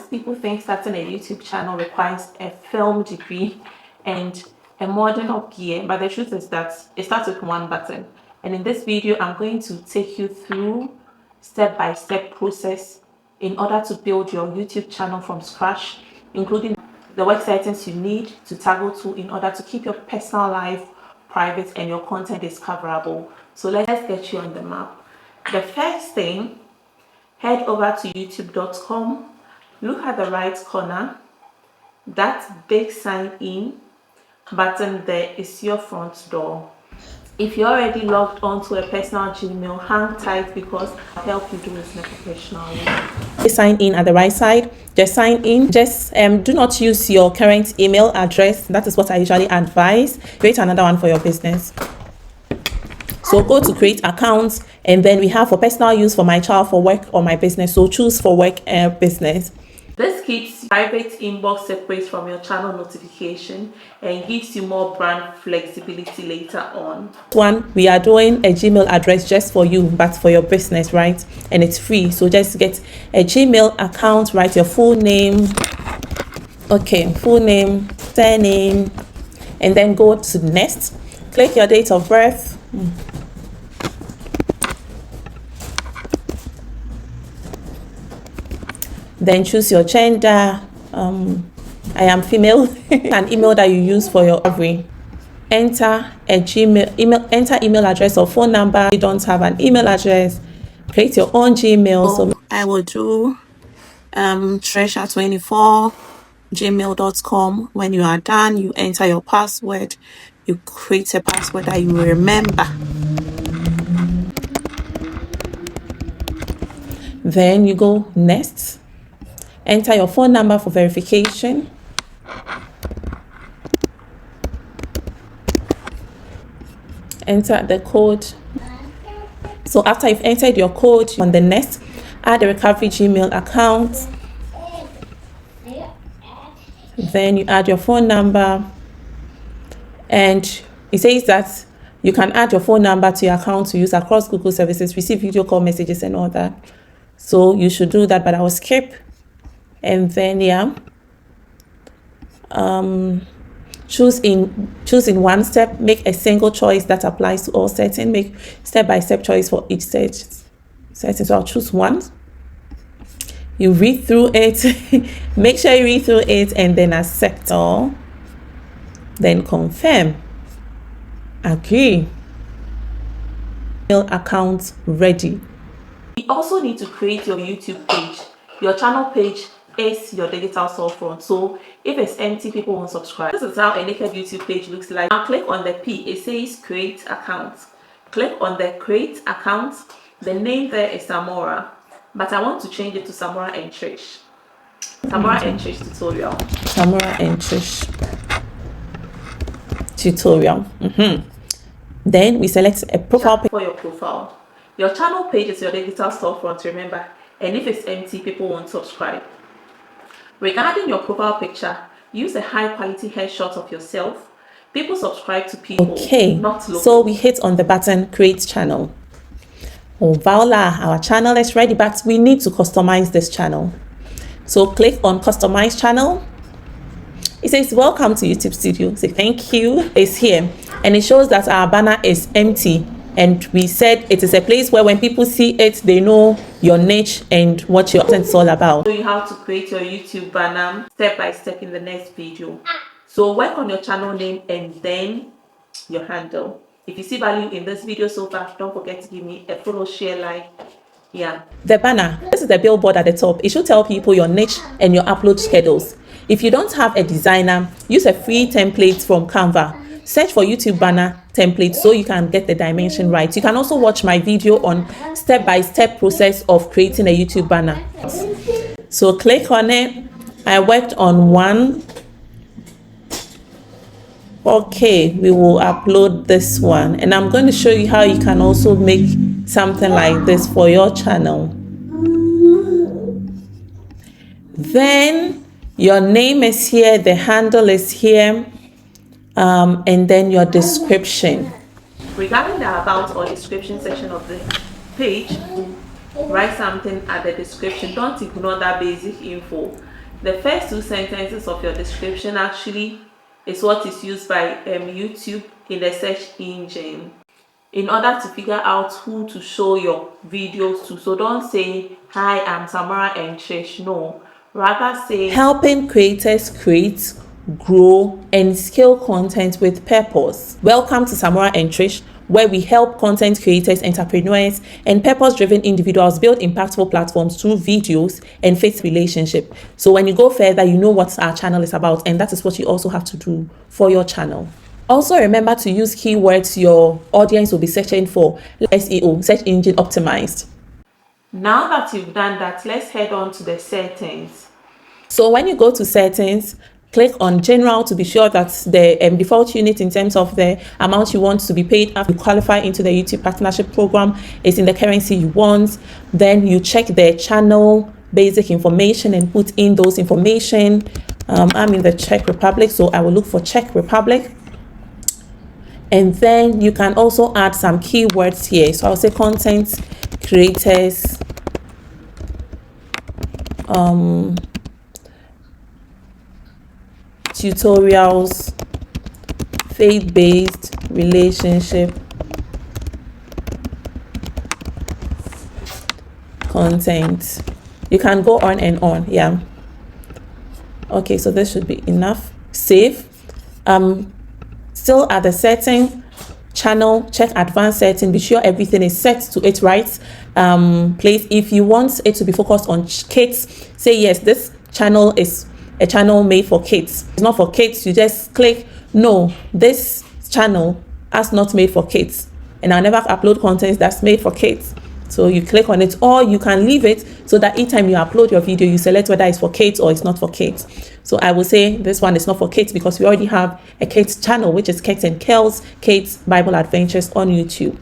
Most people think starting a YouTube channel requires a film degree and a modern up gear, but the truth is that it starts with one button. And in this video, I'm going to take you through step-by-step process in order to build your YouTube channel from scratch, including the website you need to toggle to in order to keep your personal life private and your content discoverable. So let's get you on the map. The first thing, head over to youtube.com, look at the right corner, that big sign in button there is your front door. If you're already logged onto a personal Gmail, hang tight because I'll help you do this in a professional way. Sign in at the right side. Just sign in. Just do not use your current email address. That is what I usually advise. Create another one for your business. So go to create accounts, and then we have for personal use, for my child, for work, or my business. So choose for work and business. This keeps private inbox separate from your channel notification and gives you more brand flexibility later on. One, we are doing a Gmail address just for you, but for your business, right? And it's free. So just get a Gmail account, write your full name. Okay, full name, surname, and then go to next. Click your date of birth. Then choose your gender. I am female. An email that you use for your delivery. Enter a enter email address or phone number. You don't have an email address, create your own Gmail. So I will do treasure24 gmail.com. When you are done, you enter your password. You create a password that you remember. Then you go next. Enter your phone number for verification. Enter the code. So after you've entered your code, on the next, add a recovery Gmail account. Then you add your phone number. And it says that you can add your phone number to your account to use across Google services, receive video call messages and all that. So you should do that, but I will skip. And then choose in one step, make a single choice that applies to all settings, make step-by-step choice for each setting. So I'll choose one. You read through it, make sure you read through it, and then accept all. Then confirm, agree. Email account ready. You also need to create your YouTube page. Your channel page is your digital storefront. So if it's empty, people won't subscribe. This is how a naked YouTube page looks like. Now click on the P. It says create account. Click on the create account. The name there is Samora, but I want to change it to Samora and Trish. Samora and Trish tutorial. Samora and Trish tutorial. Then we select a profile page for your profile. Your channel page is your digital storefront, remember, and if it's empty, people won't subscribe. Regarding your profile picture, use a high quality headshot of yourself. People subscribe to people, not local. So we hit on the button create channel. Oh voila, our channel is ready, but we need to customize this channel. So click on customize channel. It says welcome to YouTube Studio. Say thank you. It's here, and it shows that our banner is empty. And we said it is a place where when people see it, they know your niche and what your content is all about. So you have to create your YouTube banner step by step in the next video. So work on your channel name and then your handle. If you see value in this video so far, don't forget to give me a follow, share, like. Yeah. The banner. This is the billboard at the top. It should tell people your niche and your upload schedules. If you don't have a designer, use a free template from Canva. Search for YouTube banner template so you can get the dimension right. You can also watch my video on step-by-step process of creating a YouTube banner. So click on it. I worked on one. Okay, we will upload this one, and I'm going to show you how you can also make something like this for your channel. Then your name is here, the handle is here. And then your description. Regarding the about or description section of the page, write something at the description. Don't ignore that basic info. The first two sentences of your description actually is what is used by YouTube in the search engine in order to figure out who to show your videos to. So don't say, hi, I'm Samara and Trish. No, rather say, helping creators create, grow, and scale content with purpose. Welcome to Samara and Trish, where we help content creators, entrepreneurs, and purpose-driven individuals build impactful platforms through videos and faith relationship. So when you go further, you know what our channel is about, and that is what you also have to do for your channel. Also remember to use keywords your audience will be searching for, SEO, search engine optimized. Now that you've done that, let's head on to the settings. So when you go to settings, click on general to be sure that the default unit in terms of the amount you want to be paid after you qualify into the YouTube partnership program is in the currency you want. Then you check the channel basic information and put in those information. I'm in the Czech Republic, so I will look for Czech Republic. And then you can also add some keywords here. So I'll say content creators, tutorials, faith-based relationship content. You can go on and on. Yeah. Okay, so this should be enough. Save. Still at the setting, channel, check advanced setting, be sure everything is set to its right place. If you want it to be focused on kids, say yes, this channel is a channel made for kids. It's not for kids. You just click no, this channel is not made for kids, and I'll never upload content that's made for kids. So you click on it, or you can leave it so that each time you upload your video, you select whether it's for kids or it's not for kids. So I will say this one is not for kids because we already have a kids channel, which is Kate and Kel's Kate's Bible Adventures on YouTube.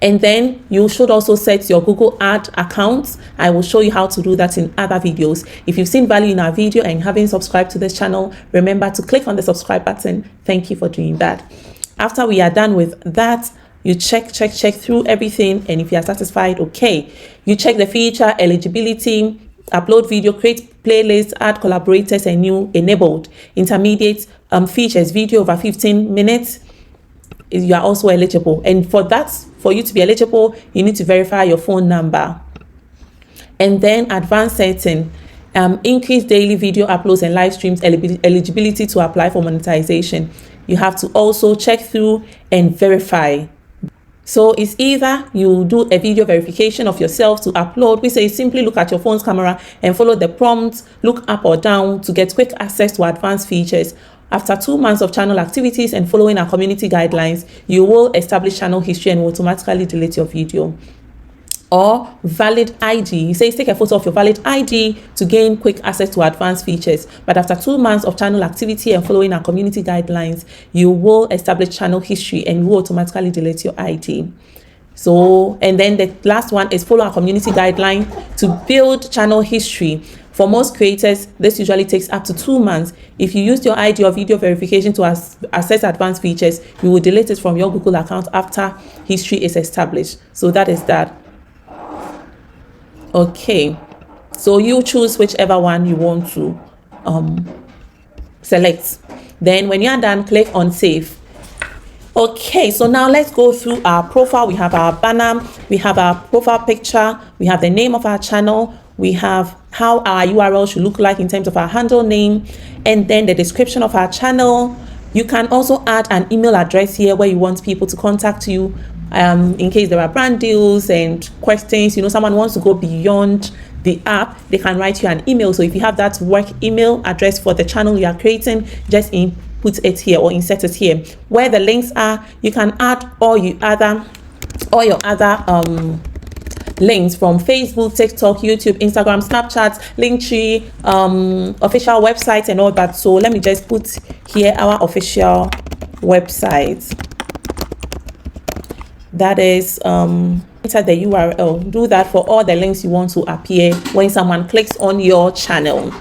And then you should also set your Google Ad account. I will show you how to do that in other videos. If you've seen value in our video and haven't subscribed to this channel, remember to click on the subscribe button. Thank you for doing that. After we are done with that, you check through everything, and if you are satisfied, okay, you check the feature eligibility, upload video, create playlists, add collaborators, and new enabled. Intermediate features, video over 15 minutes, you are also eligible. And for that, for you to be eligible, you need to verify your phone number. And then advanced setting, increase daily video uploads and live streams, eligibility to apply for monetization. You have to also check through and verify. So it's either you do a video verification of yourself to upload. We say simply look at your phone's camera and follow the prompts, look up or down to get quick access to advanced features. After 2 months of channel activities and following our community guidelines, you will establish channel history and will automatically delete your video. Or valid ID. It says take a photo of your valid ID to gain quick access to advanced features. But after 2 months of channel activity and following our community guidelines, you will establish channel history and will automatically delete your ID. So, and then the last one is follow our community guideline to build channel history. For most creators, this usually takes up to 2 months. If you used your ID or video verification to access advanced features, you will delete it from your Google account after history is established. So that is that. Okay, so you choose whichever one you want to select. Then when you are done, click on save. Okay, so now let's go through our profile. We have our banner, we have our profile picture, we have the name of our channel, we have how our URL should look like in terms of our handle name, and then the description of our channel. You can also add an email address here where you want people to contact you in case there are brand deals and questions. You know, someone wants to go beyond the app, they can write you an email. So if you have that work email address for the channel you are creating, just input it here or insert it here. Where the links are, you can add all your other links from Facebook, TikTok, YouTube, Instagram, Snapchat, Linktree, official websites and all that. So let me just put here our official website. That is enter the URL. Do that for all the links you want to appear when someone clicks on your channel.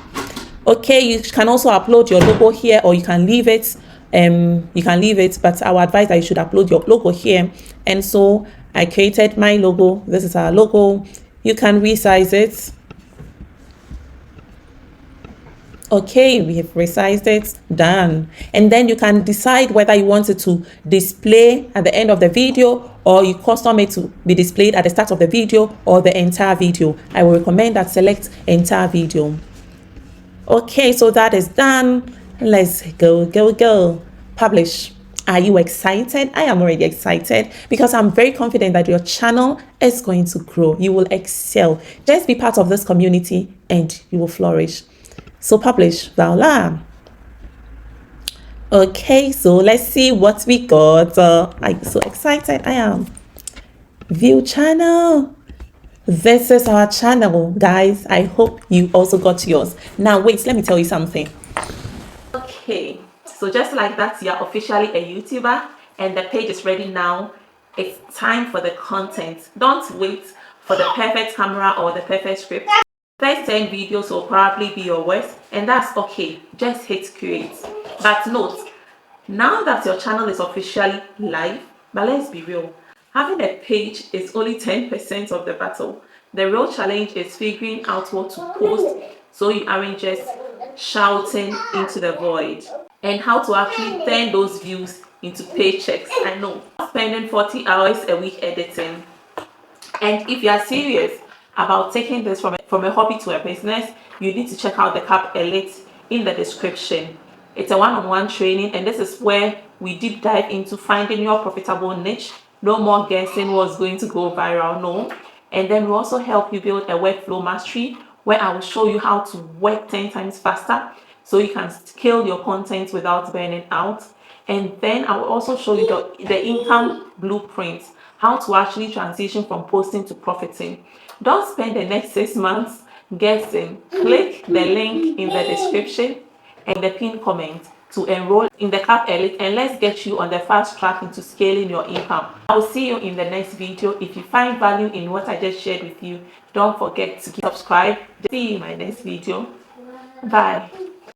Okay, you can also upload your logo here, or you can leave it. But I would advise that you should upload your logo here. And so I created my logo. This is our logo. You can resize it. Okay, we have resized it, done. And then you can decide whether you want it to display at the end of the video, or you custom it to be displayed at the start of the video or the entire video. I will recommend that select entire video. Okay, so that is done. Let's go. Publish. Are you excited? I am already excited because I'm very confident that your channel is going to grow. You will excel. Just be part of this community and you will flourish. So publish. Voila. Okay, so let's see what we got. I'm so excited. I am. View channel. This is our channel, guys. I hope you also got yours. Now, wait, let me tell you something. Okay, so just like that, you're officially a YouTuber and the page is ready now. It's time for the content. Don't wait for the perfect camera or the perfect script. First 10 videos will probably be your worst, and that's okay. Just hit create. But note, now that your channel is officially live, but let's be real, having a page is only 10% of the battle. The real challenge is figuring out what to post so you aren't just shouting into the void, and how to actually turn those views into paychecks. I know, spending 40 hours a week editing. And if you are serious about taking this from a hobby to a business, you need to check out the Cap Elite in the description. It's a one-on-one training, and this is where we deep dive into finding your profitable niche. No more guessing what's going to go viral, no. And then we also help you build a workflow mastery where I will show you how to work 10 times faster so you can scale your content without burning out. And then I will also show you the income blueprint, how to actually transition from posting to profiting. Don't spend the next 6 months guessing. Click the link in the description and the pinned comment to enroll in the Cap Elite, and let's get you on the fast track into scaling your income. I will see you in the next video. If you find value in what I just shared with you, don't forget to subscribe. See you in my next video. Bye.